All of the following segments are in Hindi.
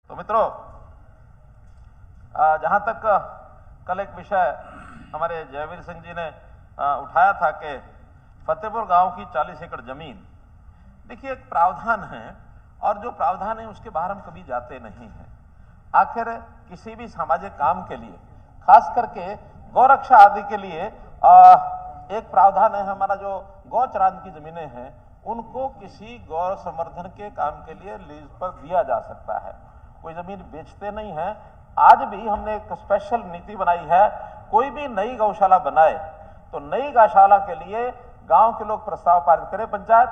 तो मित्रों, जहां तक कल एक विषय हमारे जयवीर सिंह जी ने उठाया था कि फतेहपुर गांव की 40 एकड़ जमीन, देखिए एक प्रावधान है और जो प्रावधान है उसके बाहर हम कभी जाते नहीं हैं। आखिर किसी भी सामाजिक काम के लिए, खास करके गौरक्षा आदि के लिए एक प्रावधान है हमारा, जो गौ चरान की जमीनें हैं उनको किसी गौ संवर्धन के काम के लिए लीज पर दिया जा सकता है। कोई जमीन बेचते नहीं है। आज भी हमने एक स्पेशल नीति बनाई है, कोई भी नई गौशाला बनाए तो नई गौशाला के लिए गांव के लोग प्रस्ताव पारित करें, पंचायत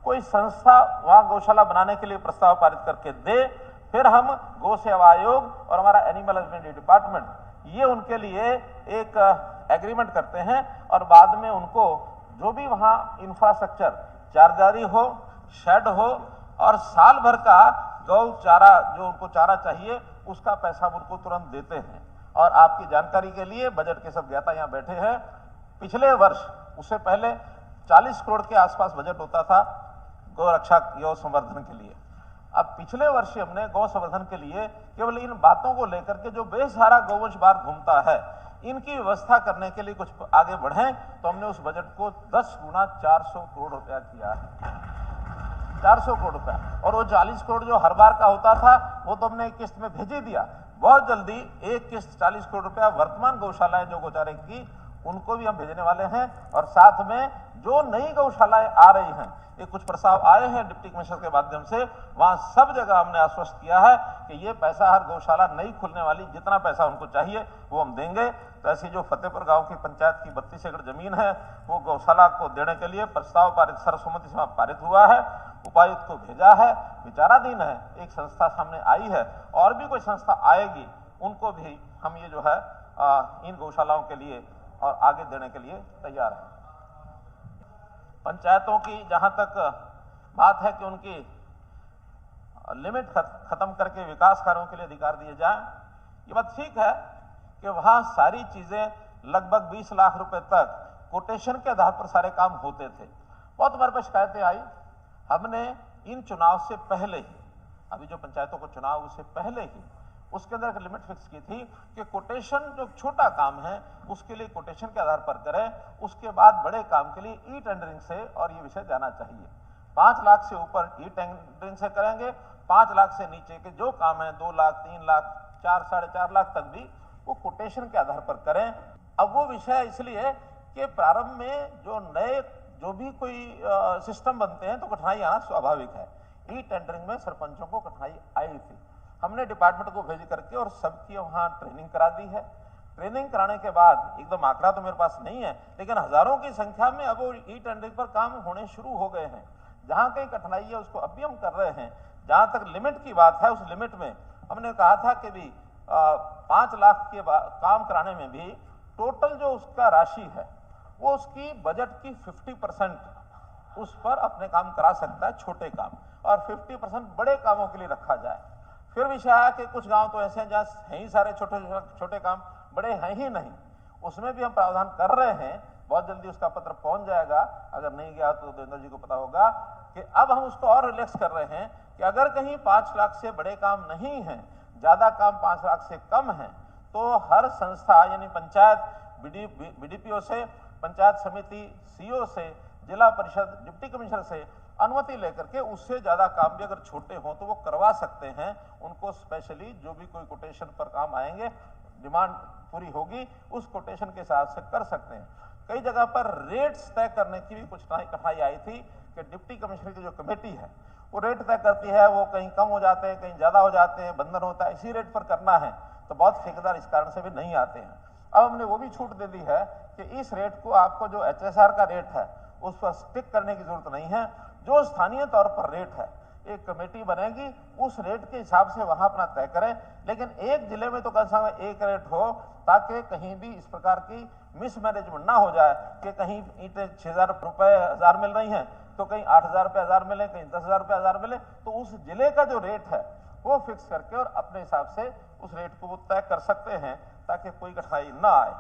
कोई संस्था वहां गौशाला बनाने के लिए प्रस्ताव पारित करके दे, फिर हम गौ सेवा आयोग और हमारा एनिमल हस्बेंड्री डिपार्टमेंट ये उनके लिए एक एग्रीमेंट करते हैं और बाद में उनको जो भी वहां इंफ्रास्ट्रक्चर, चारदारी हो, शेड हो और साल भर का गौ चारा जो उनको चारा चाहिए उसका पैसा उनको तुरंत देते हैं। और आपकी जानकारी के लिए बजट के सब ज्ञाता यहाँ बैठे हैं, पिछले वर्ष उससे पहले 40 करोड़ के आसपास बजट होता था गौ रक्षा गौ संवर्धन के लिए। अब पिछले वर्ष हमने गौ संवर्धन के लिए केवल इन बातों को लेकर के जो बेसहारा गौवंश बाहर घूमता है इनकी व्यवस्था करने के लिए कुछ आगे बढ़े, तो हमने उस बजट को 10 गुना 400 करोड़ रुपया किया है। 400 करोड़ रुपया, और वो 40 करोड़ जो हर बार का होता था वो तो हमने एक किस्त में भेज दिया। बहुत जल्दी एक किस्त 40 करोड़ रुपया वर्तमान गौशालाएं जो गौचारे की उनको भी हम भेजने वाले हैं। और साथ में जो नई गौशालाएं आ रही हैं, ये कुछ प्रस्ताव आए हैं डिप्टी कमिश्नर के माध्यम से, वहां सब जगह हमने आश्वस्त किया है कि ये पैसा हर गौशाला नई खुलने वाली जितना पैसा उनको चाहिए वो हम देंगे। तो ऐसी जो फतेहपुर गांव की पंचायत की 32 एकड़ जमीन है वो गौशाला को देने के लिए प्रस्ताव पारित सर्वसम्मति से पारित हुआ है, उपायुक्त को भेजा है, विचाराधीन है। एक संस्था सामने आई है और भी कोई संस्था आएगी, उनको भी हम ये जो है इन गौशालाओं के लिए और आगे देने के लिए तैयार है। पंचायतों की जहां तक बात है कि उनकी लिमिट खत्म करके विकास कार्यों के लिए अधिकार दिए जाएं, ये बात ठीक है कि वहां सारी चीजें लगभग 20 लाख रुपए तक कोटेशन के आधार पर सारे काम होते थे। बहुत हमारे पास शिकायतें आई, हमने इन चुनाव से पहले ही, अभी जो पंचायतों को चुनाव उससे पहले ही उसके अंदर एक लिमिट फिक्स की थी कि कोटेशन जो छोटा काम है उसके लिए कोटेशन के आधार पर करें, उसके बाद बड़े काम के लिए ई टेंडरिंग से और ये विषय जाना चाहिए। 5 लाख से ऊपर ई टेंडरिंग से करेंगे, 5 लाख से नीचे के जो काम है 2 लाख 3 लाख 4 साढ़े 4 लाख तक भी वो कोटेशन के आधार पर करें। अब वो विषय इसलिए कि प्रारंभ में जो भी कोई सिस्टम बनते हैं तो कठिनाई आना स्वाभाविक है। ई टेंडरिंग में सरपंचों को कठिनाई आई थी, हमने डिपार्टमेंट को भेज करके और सबकी वहां ट्रेनिंग करा दी है। ट्रेनिंग कराने के बाद एकदम आंकड़ा तो मेरे पास नहीं है, लेकिन हजारों की संख्या में अब ई टेंडरिंग पर काम होने शुरू हो गए हैं। जहां कहीं कठिनाई है उसको अभी हम कर रहे हैं। जहां तक लिमिट की बात है, उस लिमिट में हमने कहा था कि भी 5 लाख के काम कराने में भी टोटल जो उसका राशि है वो उसकी बजट की 50% उस पर अपने काम करा सकता है, छोटे काम, और 50% बड़े कामों के लिए रखा जाए। फिर विषय है कि कुछ गांव तो ऐसे हैं जहां है ही सारे छोटे छोटे काम, बड़े हैं ही नहीं, उसमें भी हम प्रावधान कर रहे हैं। बहुत जल्दी उसका पत्र पहुंच जाएगा, अगर नहीं गया तो देवेंद्र जी को पता होगा कि अब हम उसको और रिलैक्स कर रहे हैं कि अगर कहीं 5 लाख से बड़े काम नहीं है, ज्यादा काम 5 लाख से कम है, तो हर संस्था यानी पंचायत बीडीपीओ से, पंचायत समिति सीओ से, जिला परिषद डिप्टी कमिश्नर से अनुमति लेकर के उससे ज्यादा काम भी अगर छोटे हों तो वो करवा सकते हैं। उनको स्पेशली जो भी कोई कोटेशन पर काम आएंगे, डिमांड पूरी होगी, उस कोटेशन के हिसाब से कर सकते हैं। कई जगह पर रेट्स तय करने की भी कुछ कठिनाई आई थी कि डिप्टी कमिश्नर की जो कमेटी है वो रेट तय करती है, वो कहीं कम हो जाते हैं, कहीं ज्यादा हो जाते हैं, बंधन होता है, इसी रेट पर करना है तो बहुत ठेकेदार इस कारण से भी नहीं आते हैं। अब हमने वो भी छूट दे दी है कि इस रेट को आपको जो HSR का रेट है उस पर स्टिक करने की जरूरत नहीं है। जो स्थानीय तौर पर रेट है एक कमेटी बनेगी, उस रेट के हिसाब से वहां अपना तय करें, लेकिन एक जिले में तो कम से कम एक रेट हो ताकि कहीं भी इस प्रकार की मिसमैनेजमेंट ना हो जाए कि कहीं ईंटें 6,000 रुपए 1000 मिल रही हैं तो कहीं 8,000 रुपये 1000 मिले, कहीं 10,000 रुपये 1000 मिले। तो उस जिले का जो रेट है वो फिक्स करके और अपने हिसाब से उस रेट को वो तय कर सकते हैं ताकि कोई कठिनाई ना आए।